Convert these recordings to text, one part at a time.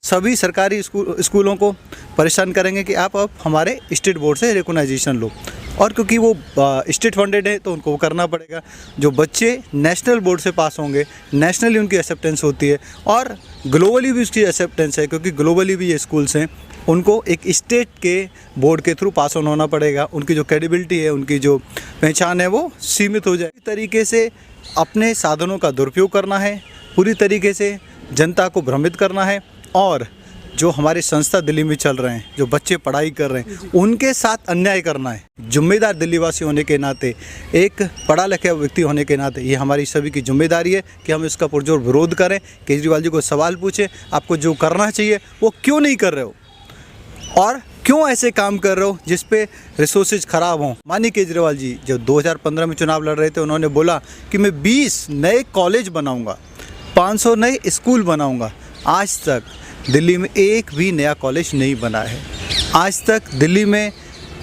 सभी सरकारी स्कूलों को परेशान करेंगे कि आप अब हमारे स्टेट बोर्ड से रिकॉग्नाइजेशन लो, और क्योंकि वो स्टेट फंडेड है तो उनको वो करना पड़ेगा। जो बच्चे नेशनल बोर्ड से पास होंगे, नेशनली उनकी एक्सेप्टेंस होती है और ग्लोबली भी उसकी एक्सेप्टेंस है, क्योंकि ग्लोबली भी ये स्कूल्स हैं, उनको एक स्टेट के बोर्ड के थ्रू पास ऑन होना पड़ेगा। उनकी जो क्रेडिबिलिटी है, उनकी जो पहचान है वो सीमित हो जाए। इस तरीके से अपने साधनों का दुरुपयोग करना है, पूरी तरीके से जनता को भ्रमित करना है, और जो हमारे संस्था दिल्ली में चल रहे हैं, जो बच्चे पढ़ाई कर रहे हैं, उनके साथ अन्याय करना है। जिम्मेदार दिल्लीवासी होने के नाते, एक पढ़ा लिखा व्यक्ति होने के नाते ये हमारी सभी की जिम्मेदारी है कि हम इसका पुरजोर विरोध करें। केजरीवाल जी को सवाल पूछें, आपको जो करना चाहिए वो क्यों नहीं कर रहे हो, और क्यों ऐसे काम कर रहे हो जिस पे रिसोर्सेज ख़राब हों। माननीय केजरीवाल जी जब 2015 में चुनाव लड़ रहे थे, उन्होंने बोला कि मैं 20 नए कॉलेज बनाऊंगा, 500 नए स्कूल बनाऊंगा। आज तक दिल्ली में एक भी नया कॉलेज नहीं बना है। आज तक दिल्ली में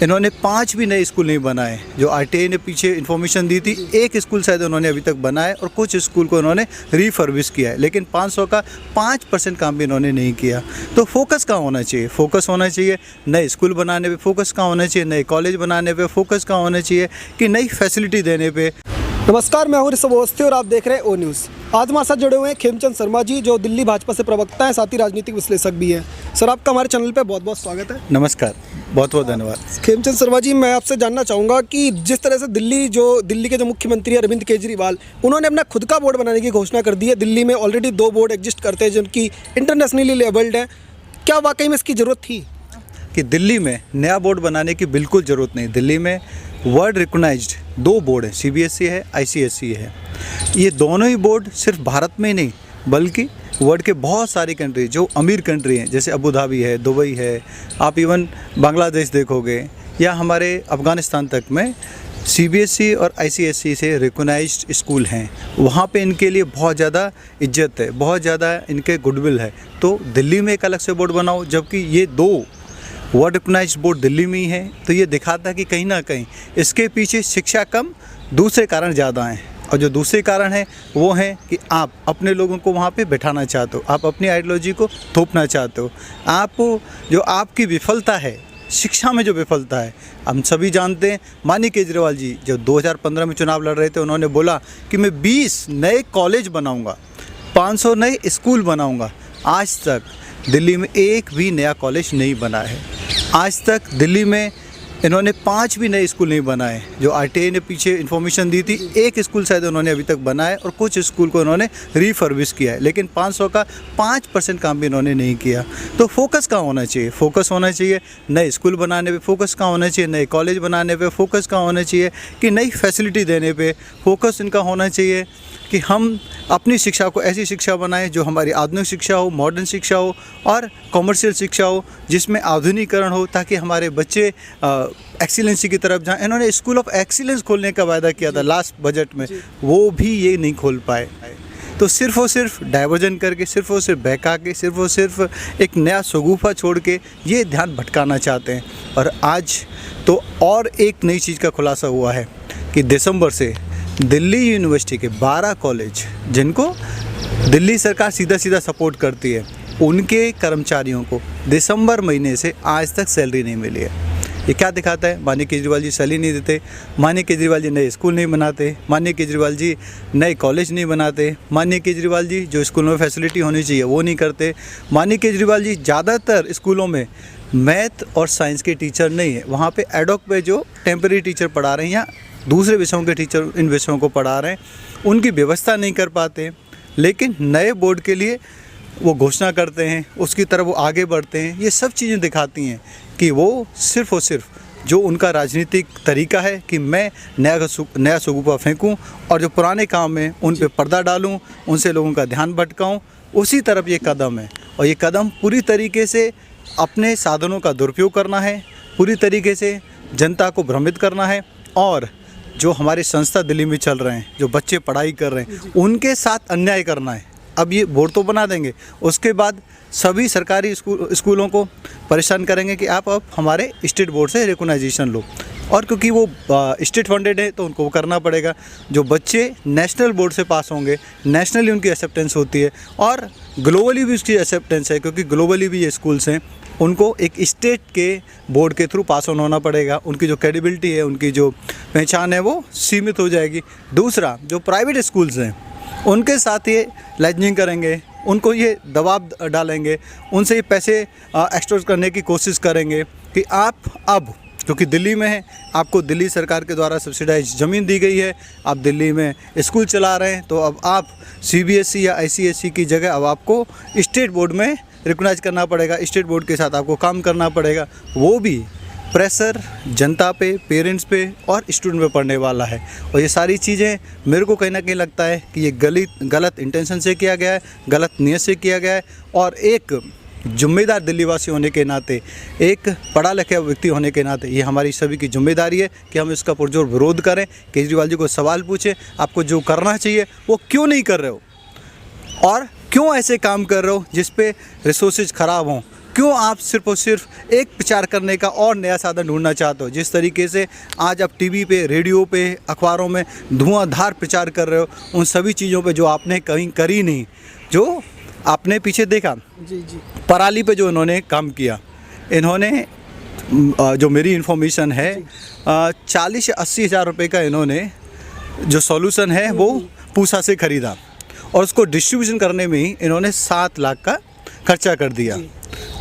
इन्होंने 5 भी नए स्कूल नहीं बनाए। जो आरटीआई ने पीछे इन्फॉर्मेशन दी थी, एक स्कूल शायद उन्होंने अभी तक बनाया और कुछ स्कूल को उन्होंने रिफर्बिश किया है, लेकिन 500 का 5% काम भी इन्होंने नहीं किया। तो फोकस कहाँ होना चाहिए? फोकस होना चाहिए नए स्कूल बनाने पे, फोकस कहाँ होना चाहिए नए कॉलेज बनाने पे, फोकस कहाँ होना चाहिए कि नई फैसिलिटी देने पे। नमस्कार, मैं हूं ऋषभ अवस्थी और आप देख रहे हैं ओ न्यूज़। आज हमारे साथ जुड़े हुए हैं खेमचंद शर्मा जी, जो दिल्ली भाजपा से प्रवक्ता हैं, साथ ही राजनीतिक विश्लेषक भी हैं। सर, आपका हमारे चैनल पे बहुत बहुत स्वागत है। नमस्कार, बहुत बहुत धन्यवाद। खेमचंद शर्मा जी, मैं आपसे जानना चाहूँगा कि जिस तरह से दिल्ली के जो मुख्यमंत्री अरविंद केजरीवाल, उन्होंने अपना खुद का बोर्ड बनाने की घोषणा कर दी है। दिल्ली में ऑलरेडी 2 बोर्ड एग्जिस्ट करते हैं जिनकी इंटरनेशनली लेबल्ड है। क्या वाकई में इसकी ज़रूरत थी? कि दिल्ली में नया बोर्ड बनाने की बिल्कुल ज़रूरत नहीं। दिल्ली में वर्ल्ड रिकॉग्नाइज्ड 2 बोर्ड हैं, सीबीएसई है, आईसीएसई है। ये दोनों ही बोर्ड सिर्फ भारत में ही नहीं बल्कि वर्ल्ड के बहुत सारी कंट्री, जो अमीर कंट्री हैं, जैसे अबू धाबी है, दुबई है, आप इवन बांग्लादेश देखोगे या हमारे अफ़गानिस्तान तक में सीबीएसई और आईसीएसई से रिकॉग्नाइज्ड स्कूल हैं। वहाँ पे इनके लिए बहुत ज़्यादा इज्जत है, बहुत ज़्यादा इनके गुडविल है। तो दिल्ली में एक अलग से बोर्ड बनाओ, जबकि ये 2 वर्ल्ड रिकॉग्नाइज्ड बोर्ड दिल्ली में ही है। तो ये दिखाता है कि कहीं ना कहीं इसके पीछे शिक्षा कम, दूसरे कारण ज़्यादा हैं। और जो दूसरे कारण है वो है कि आप अपने लोगों को वहाँ पे बैठाना चाहते हो, आप अपनी आइडियोलॉजी को थोपना चाहते हो। आप जो आपकी विफलता है शिक्षा में, जो विफलता है, हम सभी जानते हैं। माननीय केजरीवाल जी जब 2015 में चुनाव लड़ रहे थे, उन्होंने बोला कि मैं 20 नए कॉलेज बनाऊँगा, 500 नए स्कूल बनाऊँगा। आज तक दिल्ली में एक भी नया कॉलेज नहीं बना है। आज तक दिल्ली में इन्होंने 5 भी नए स्कूल नहीं बनाए। जो आरटीआई ने पीछे इन्फॉर्मेशन दी थी, एक स्कूल शायद उन्होंने अभी तक बनाया और कुछ स्कूल को उन्होंने रिफर्बिश किया है, लेकिन 500 का 5% काम भी इन्होंने नहीं किया। तो फोकस कहाँ होना चाहिए? फोकस होना चाहिए नए स्कूल बनाने पे, फोकस कहाँ होना चाहिए नए कॉलेज बनाने पे, फोकस कहाँ होना चाहिए कि नई फैसिलिटी देने पे। फोकस इनका होना चाहिए कि हम अपनी शिक्षा को ऐसी शिक्षा बनाएं जो हमारी आधुनिक शिक्षा हो, मॉडर्न शिक्षा हो और कॉमर्शियल शिक्षा हो, जिसमें आधुनिकीकरण हो, ताकि हमारे बच्चे एक्सीलेंसी की तरफ जाएं। इन्होंने स्कूल ऑफ एक्सीलेंस खोलने का वायदा किया था लास्ट बजट में, वो भी ये नहीं खोल पाए। तो सिर्फ और सिर्फ डाइवर्जन करके, सिर्फ और सिर्फ बहका के, सिर्फ और सिर्फ एक नया शगुफा छोड़ के ये ध्यान भटकाना चाहते हैं। और आज तो और एक नई चीज़ का खुलासा हुआ है कि दिसंबर से दिल्ली यूनिवर्सिटी के 12 कॉलेज, जिनको दिल्ली सरकार सीधा सीधा सपोर्ट करती है, उनके कर्मचारियों को दिसंबर महीने से आज तक सैलरी नहीं मिली है। ये क्या दिखाता है? माननीय केजरीवाल जी सैलरी नहीं देते, माननीय केजरीवाल जी नए स्कूल नहीं बनाते, माननीय केजरीवाल जी नए कॉलेज नहीं बनाते, माननीय केजरीवाल जी जो स्कूलों में फैसिलिटी होनी चाहिए वो नहीं करते, माननीय केजरीवाल जी ज़्यादातर स्कूलों में मैथ और साइंस के टीचर नहीं है, वहाँ पे एडॉक पे जो टेम्परेरी टीचर पढ़ा रहे हैं या दूसरे विषयों के टीचर इन विषयों को पढ़ा रहे हैं, उनकी व्यवस्था नहीं कर पाते। लेकिन नए बोर्ड के लिए वो घोषणा करते हैं, उसकी तरफ वो आगे बढ़ते हैं। ये सब चीज़ें दिखाती हैं कि वो सिर्फ़ और सिर्फ जो उनका राजनीतिक तरीका है कि मैं नया शगुफा फेंकूं और जो पुराने काम हैं उन पे पर्दा डालूं, उनसे लोगों का ध्यान भटकाऊं, उसी तरफ ये कदम है। और ये कदम पूरी तरीके से अपने साधनों का दुरुपयोग करना है, पूरी तरीके से जनता को भ्रमित करना है, और जो हमारे संस्था दिल्ली में चल रहे हैं, जो बच्चे पढ़ाई कर रहे हैं, उनके साथ अन्याय करना है। अब ये बोर्ड तो बना देंगे, उसके बाद सभी सरकारी स्कूलों को परेशान करेंगे कि आप अब हमारे स्टेट बोर्ड से रिकॉग्नाइजेशन लो, और क्योंकि वो स्टेट फंडेड है तो उनको वो करना पड़ेगा। जो बच्चे नेशनल बोर्ड से पास होंगे, नेशनली उनकी एक्सेप्टेंस होती है और ग्लोबली भी उसकी एक्सेप्टेंस है, क्योंकि ग्लोबली भी ये स्कूल्स हैं, उनको एक स्टेट के बोर्ड के थ्रू पास ऑन होना पड़ेगा। उनकी जो क्रेडिबिलिटी है, उनकी जो पहचान है वो सीमित हो जाएगी। दूसरा, जो प्राइवेट स्कूल्स हैं उनके साथ ये लाइजनिंग करेंगे, उनको ये दबाव डालेंगे, उनसे ये पैसे एक्सटॉर्ट करने की कोशिश करेंगे कि आप अब, क्योंकि दिल्ली में है, आपको दिल्ली सरकार के द्वारा सब्सिडाइज ज़मीन दी गई है, आप दिल्ली में स्कूल चला रहे हैं, तो अब आप CBSE या ICSE की जगह अब आपको स्टेट बोर्ड में रिकॉग्नाइज करना पड़ेगा, स्टेट बोर्ड के साथ आपको काम करना पड़ेगा। वो भी प्रेशर जनता पे, पेरेंट्स पे और स्टूडेंट पे पड़ने वाला है। और ये सारी चीज़ें मेरे को कहीं ना कहीं लगता है कि ये गलत इंटेंशन से किया गया है, गलत नीयत से किया गया है। और एक जिम्मेदार दिल्ली वासी होने के नाते, एक पढ़ा लिखा व्यक्ति होने के नाते ये हमारी सभी की जिम्मेदारी है कि हम इसका पुरजोर विरोध करें। केजरीवाल जी को सवाल पूछें, आपको जो करना चाहिए वो क्यों नहीं कर रहे हो, और क्यों ऐसे काम कर रहे हो जिस पे रिसोर्सेज ख़राब हों। क्यों आप सिर्फ और सिर्फ एक प्रचार करने का और नया साधन ढूंढना चाहते हो। जिस तरीके से आज आप टीवी पे, रेडियो पे, अखबारों में धुआंधार प्रचार कर रहे हो, उन सभी चीज़ों पे जो आपने कहीं करी नहीं, जो आपने पीछे देखा जी पराली पे जो इन्होंने काम किया, इन्होंने जो मेरी इन्फॉर्मेशन है 40 से 80 हज़ार रुपये का इन्होंने जो सॉल्यूशन है वो पूसा से ख़रीदा और उसको डिस्ट्रीब्यूशन करने में ही इन्होंने 7 लाख का खर्चा कर दिया।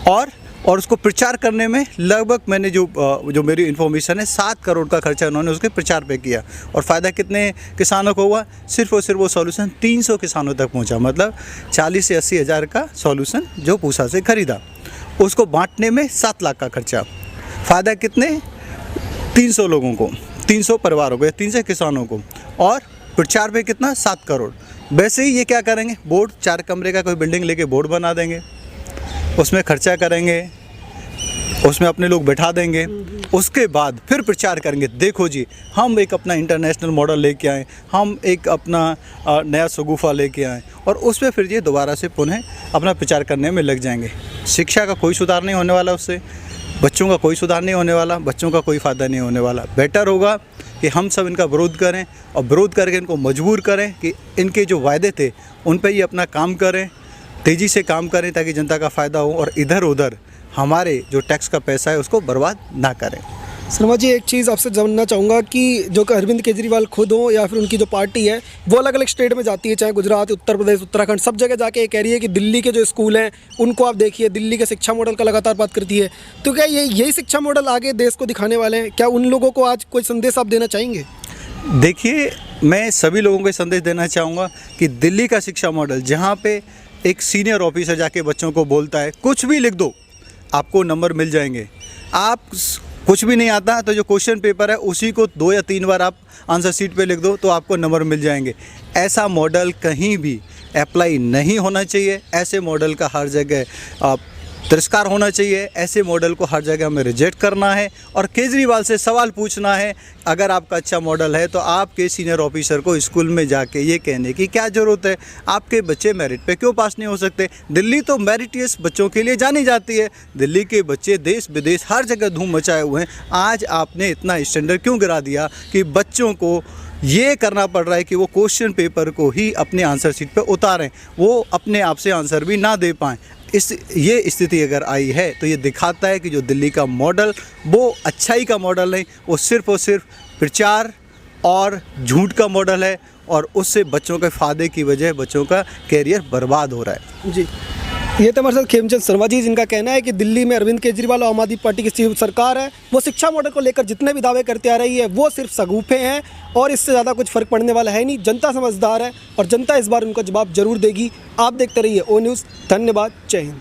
और उसको प्रचार करने में लगभग मैंने जो मेरी इन्फॉर्मेशन है 7 करोड़ का खर्चा उन्होंने उसके प्रचार पे किया। और फ़ायदा कितने किसानों को हुआ? सिर्फ और सिर्फ वो सॉल्यूशन 300 किसानों तक पहुंचा। मतलब 40 से 80 हज़ार का सॉल्यूशन जो पूसा से ख़रीदा, उसको बांटने में 7 लाख का खर्चा। फ़ायदा कितने? 300 लोगों को, 300 परिवारों को या 300 किसानों को। और प्रचार पे कितना? 7 करोड़। वैसे ही ये क्या करेंगे, बोर्ड 4 कमरे का कोई बिल्डिंग लेके बोर्ड बना देंगे, उसमें खर्चा करेंगे, उसमें अपने लोग बैठा देंगे, उसके बाद फिर प्रचार करेंगे, देखो जी हम एक अपना इंटरनेशनल मॉडल लेके आए, हम एक अपना नया शगुफा लेके आए, और उस पर फिर ये दोबारा से पुनः अपना प्रचार करने में लग जाएंगे। शिक्षा का कोई सुधार नहीं होने वाला उससे, बच्चों का कोई सुधार नहीं होने वाला, बच्चों का कोई फ़ायदा नहीं होने वाला। बेटर होगा कि हम सब इनका विरोध करें और विरोध करके इनको मजबूर करें कि इनके जो वायदे थे उन पर ही अपना काम करें, तेज़ी से काम करें ताकि जनता का फ़ायदा हो और इधर उधर हमारे जो टैक्स का पैसा है उसको बर्बाद ना करें। शर्मा जी, एक चीज़ आपसे जानना चाहूँगा कि जो कि अरविंद केजरीवाल खुद हो या फिर उनकी जो पार्टी है वो अलग अलग स्टेट में जाती है, चाहे गुजरात, उत्तर प्रदेश, उत्तराखंड, सब जगह जाके ये कह रही है कि दिल्ली के जो स्कूल हैं उनको आप देखिए, दिल्ली के शिक्षा मॉडल का लगातार बात करती है। तो क्या यही शिक्षा मॉडल आगे देश को दिखाने वाले हैं? क्या उन लोगों को आज कोई संदेश आप देना चाहेंगे? देखिए, मैं सभी लोगों को ये संदेश देना चाहूँगा कि दिल्ली का शिक्षा मॉडल, जहाँ पे एक सीनियर ऑफिसर जाके बच्चों को बोलता है कुछ भी लिख दो आपको नंबर मिल जाएंगे, आप कुछ भी नहीं आता तो जो क्वेश्चन पेपर है उसी को 2 या 3 बार आप आंसर शीट पे लिख दो तो आपको नंबर मिल जाएंगे, ऐसा मॉडल कहीं भी अप्लाई नहीं होना चाहिए। ऐसे मॉडल का हर जगह तिरस्कार होना चाहिए, ऐसे मॉडल को हर जगह हमें रिजेक्ट करना है और केजरीवाल से सवाल पूछना है। अगर आपका अच्छा मॉडल है तो आपके सीनियर ऑफिसर को स्कूल में जाके ये कहने की क्या ज़रूरत है, आपके बच्चे मेरिट पे क्यों पास नहीं हो सकते? दिल्ली तो मेरिटियस बच्चों के लिए जानी जाती है, दिल्ली के बच्चे देश विदेश हर जगह धूम मचाए हुए हैं। आज आपने इतना स्टैंडर्ड क्यों गिरा दिया कि बच्चों को ये करना पड़ रहा है कि वो क्वेश्चन पेपर को ही अपने आंसर शीट पे उतारें, वो अपने आप से आंसर भी ना दे पाएँ। ये स्थिति अगर आई है तो ये दिखाता है कि जो दिल्ली का मॉडल वो अच्छाई का मॉडल नहीं, वो सिर्फ और सिर्फ प्रचार और झूठ का मॉडल है और उससे बच्चों के फ़ायदे की वजह बच्चों का कैरियर बर्बाद हो रहा है। जी, ये तो हमारे साथ खेमचंद शर्मा जी, जिनका कहना है कि दिल्ली में अरविंद केजरीवाल और आम आदमी पार्टी की सरकार है, वो शिक्षा मॉडल को लेकर जितने भी दावे करते आ रही है वो सिर्फ सगुफे हैं और इससे ज़्यादा कुछ फ़र्क पड़ने वाला है नहीं। जनता समझदार है और जनता इस बार उनका जवाब जरूर देगी। आप देखते रहिए ओ न्यूज़। धन्यवाद। जय हिंद।